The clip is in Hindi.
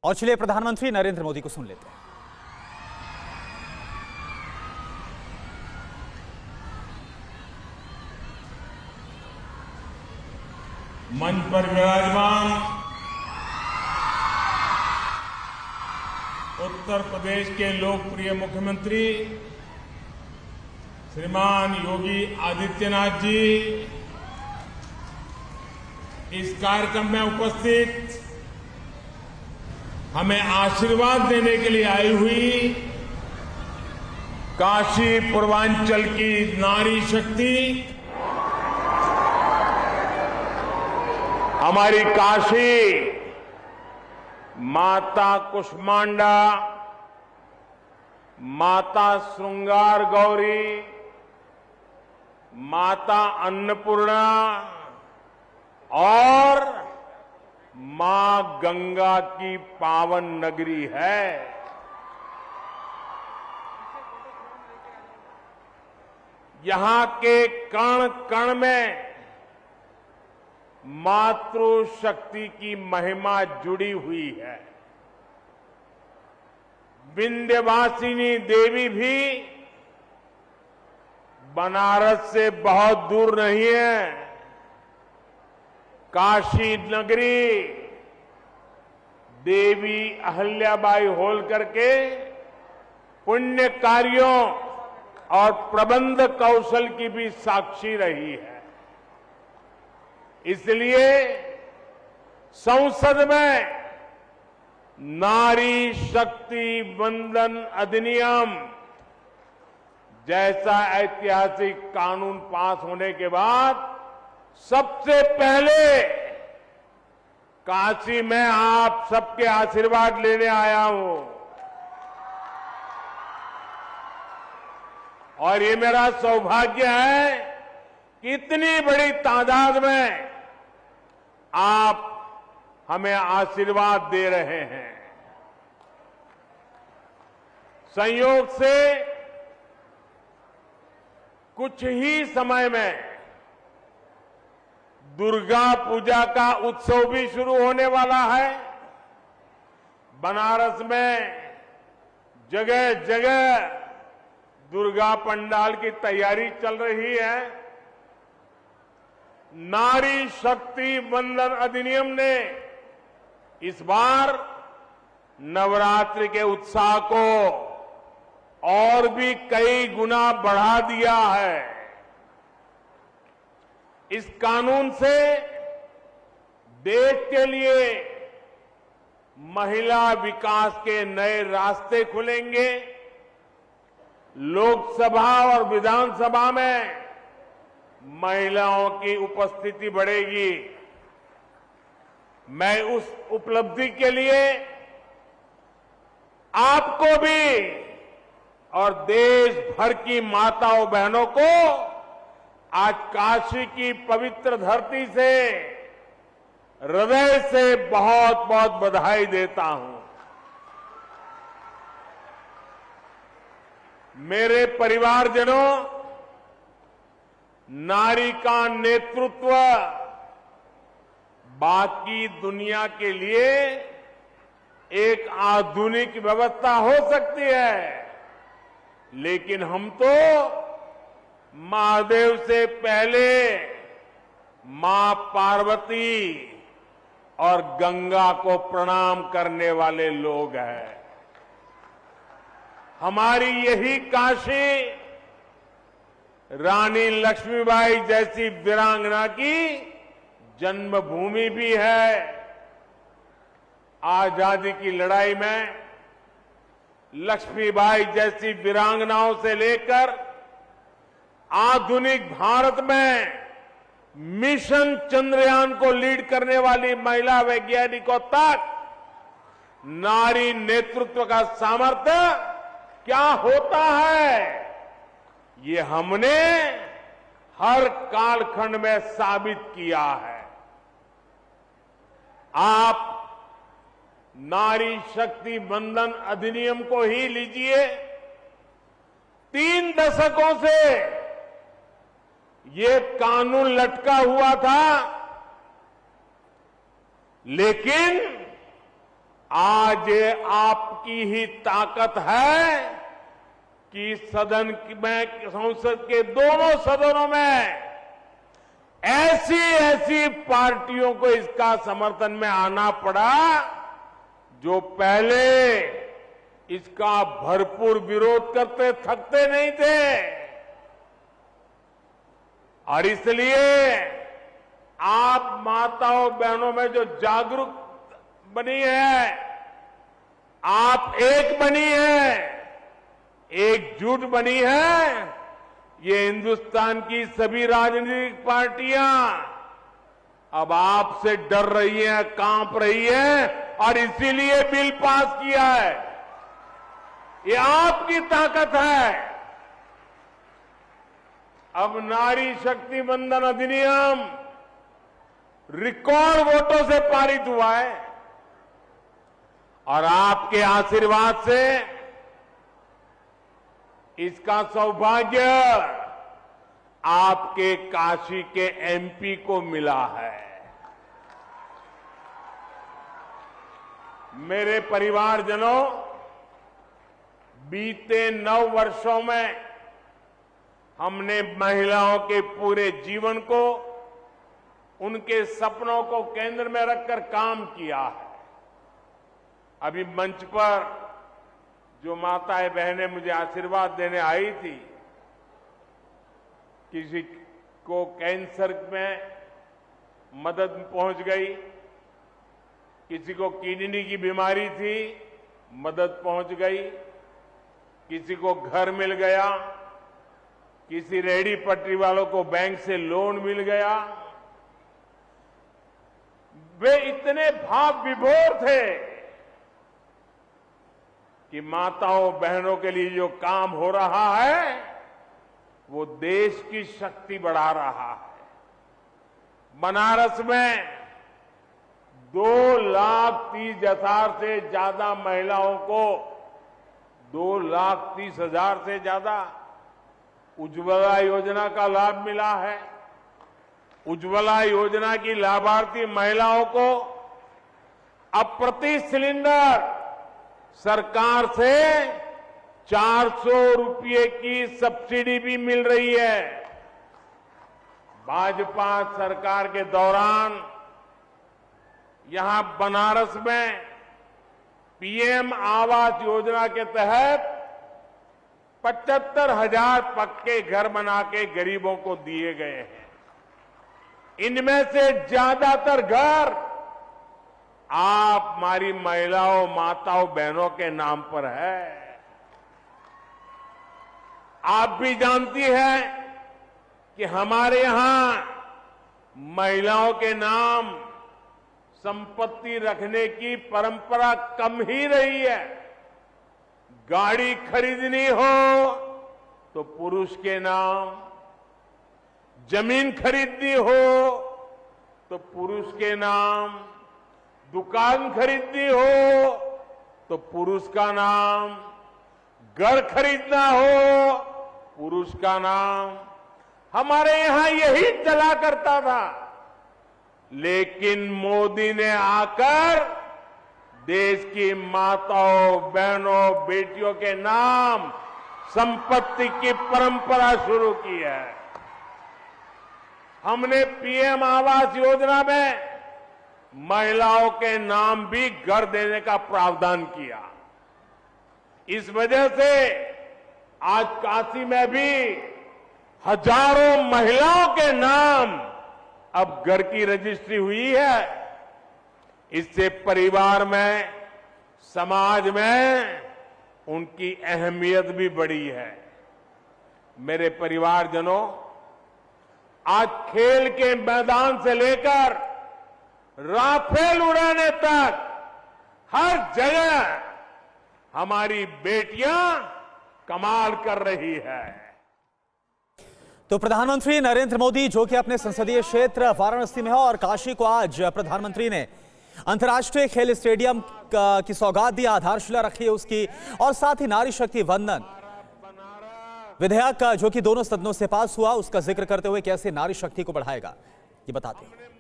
और चलिए प्रधानमंत्री नरेंद्र मोदी को सुन लेते हैं। मंच पर विराजमान उत्तर प्रदेश के लोकप्रिय मुख्यमंत्री श्रीमान योगी आदित्यनाथ जी, इस कार्यक्रम में उपस्थित हमें आशीर्वाद देने के लिए आई हुई काशी पूर्वांचल की नारी शक्ति, हमारी काशी माता कुष्मांडा, माता श्रृंगार गौरी, माता अन्नपूर्णा और मां गंगा की पावन नगरी है। यहां के कण कण में मातृशक्ति की महिमा जुड़ी हुई है। विंध्यवासिनी देवी भी बनारस से बहुत दूर नहीं है। काशी नगरी देवी अहल्याबाई होलकर के पुण्य कार्यों और प्रबंध कौशल की भी साक्षी रही है। इसलिए संसद में नारी शक्ति वंदन अधिनियम जैसा ऐतिहासिक कानून पास होने के बाद सबसे पहले काशी में आप सबके आशीर्वाद लेने आया हूं और ये मेरा सौभाग्य है कि इतनी बड़ी तादाद में आप हमें आशीर्वाद दे रहे हैं। संयोग से कुछ ही समय में दुर्गा पूजा का उत्सव भी शुरू होने वाला है। बनारस में जगह जगह दुर्गा पंडाल की तैयारी चल रही है। नारी शक्ति वंदन अधिनियम ने इस बार नवरात्रि के उत्साह को और भी कई गुना बढ़ा दिया है। इस कानून से देश के लिए महिला विकास के नए रास्ते खुलेंगे। लोकसभा और विधानसभा में महिलाओं की उपस्थिति बढ़ेगी। मैं उस उपलब्धि के लिए आपको भी और देश भर की माताओं बहनों को आज काशी की पवित्र धरती से हृदय से बहुत बहुत बधाई देता हूं। मेरे परिवारजनों, नारी का नेतृत्व बाकी दुनिया के लिए एक आधुनिक व्यवस्था हो सकती है, लेकिन हम तो महादेव से पहले मां पार्वती और गंगा को प्रणाम करने वाले लोग हैं। हमारी यही काशी रानी लक्ष्मीबाई जैसी वीरांगना की जन्मभूमि भी है। आजादी की लड़ाई में लक्ष्मीबाई जैसी वीरांगनाओं से लेकर आधुनिक भारत में मिशन चंद्रयान को लीड करने वाली महिला वैज्ञानिकों तक नारी नेतृत्व का सामर्थ्य क्या होता है, ये हमने हर कालखंड में साबित किया है। आप नारी शक्ति वंदन अधिनियम को ही लीजिए। 3 दशकों से ये कानून लटका हुआ था, लेकिन आज ये आपकी ही ताकत है कि सदन में, संसद के दोनों सदनों में ऐसी पार्टियों को इसका समर्थन में आना पड़ा जो पहले इसका भरपूर विरोध करते थकते नहीं थे। और इसलिए आप माताओं बहनों में जो जागरूक बनी है, आप एक बनी है, एकजुट बनी है, ये हिंदुस्तान की सभी राजनीतिक पार्टियां अब आपसे डर रही हैं, कांप रही हैं और इसीलिए बिल पास किया है। ये आपकी ताकत है। अब नारी शक्ति वंदन अधिनियम रिकॉर्ड वोटों से पारित हुआ है और आपके आशीर्वाद से इसका सौभाग्य आपके काशी के एमपी को मिला है। मेरे परिवारजनों, बीते 9 वर्षों में हमने महिलाओं के पूरे जीवन को, उनके सपनों को केंद्र में रखकर काम किया है। अभी मंच पर जो माताएं बहनें मुझे आशीर्वाद देने आई थी, किसी को कैंसर में मदद पहुंच गई, किसी को किडनी की बीमारी थी, मदद पहुंच गई, किसी को घर मिल गया, किसी रेहड़ी पटरी वालों को बैंक से लोन मिल गया। वे इतने भाव विभोर थे कि माताओं बहनों के लिए जो काम हो रहा है वो देश की शक्ति बढ़ा रहा है। बनारस में 2,30,000 से ज्यादा महिलाओं को 2,30,000 से ज्यादा उज्ज्वला योजना का लाभ मिला है। उज्ज्वला योजना की लाभार्थी महिलाओं को अब प्रति सिलेंडर सरकार से 400 रुपये की सब्सिडी भी मिल रही है। भाजपा सरकार के दौरान यहां बनारस में पीएम आवास योजना के तहत 75,000 पक्के घर बना के गरीबों को दिए गए हैं। इनमें से ज्यादातर घर आप हमारी महिलाओं, माताओं, बहनों के नाम पर है। आप भी जानती हैं कि हमारे यहां महिलाओं के नाम संपत्ति रखने की परंपरा कम ही रही है। गाड़ी खरीदनी हो तो पुरुष के नाम, जमीन खरीदनी हो तो पुरुष के नाम, दुकान खरीदनी हो तो पुरुष का नाम, घर खरीदना हो पुरुष का नाम। हमारे यहां यही चला करता था, लेकिन मोदी ने आकर देश की माताओं, बहनों, बेटियों के नाम संपत्ति की परंपरा शुरू की है। हमने पीएम आवास योजना में महिलाओं के नाम भी घर देने का प्रावधान किया। इस वजह से आज काशी में भी हजारों महिलाओं के नाम अब घर की रजिस्ट्री हुई है। इससे परिवार में, समाज में उनकी अहमियत भी बढ़ी है। मेरे परिवारजनों, आज खेल के मैदान से लेकर राफेल उड़ाने तक हर जगह हमारी बेटियां कमाल कर रही है। तो प्रधानमंत्री नरेंद्र मोदी, जो कि अपने संसदीय क्षेत्र वाराणसी में है, और काशी को आज प्रधानमंत्री ने अंतर्राष्ट्रीय खेल स्टेडियम की सौगात दी, आधारशिला रखी है उसकी, और साथ ही नारी शक्ति वंदन विधेयक जो कि दोनों सदनों से पास हुआ, उसका जिक्र करते हुए कैसे नारी शक्ति को बढ़ाएगा ये बताते हैं।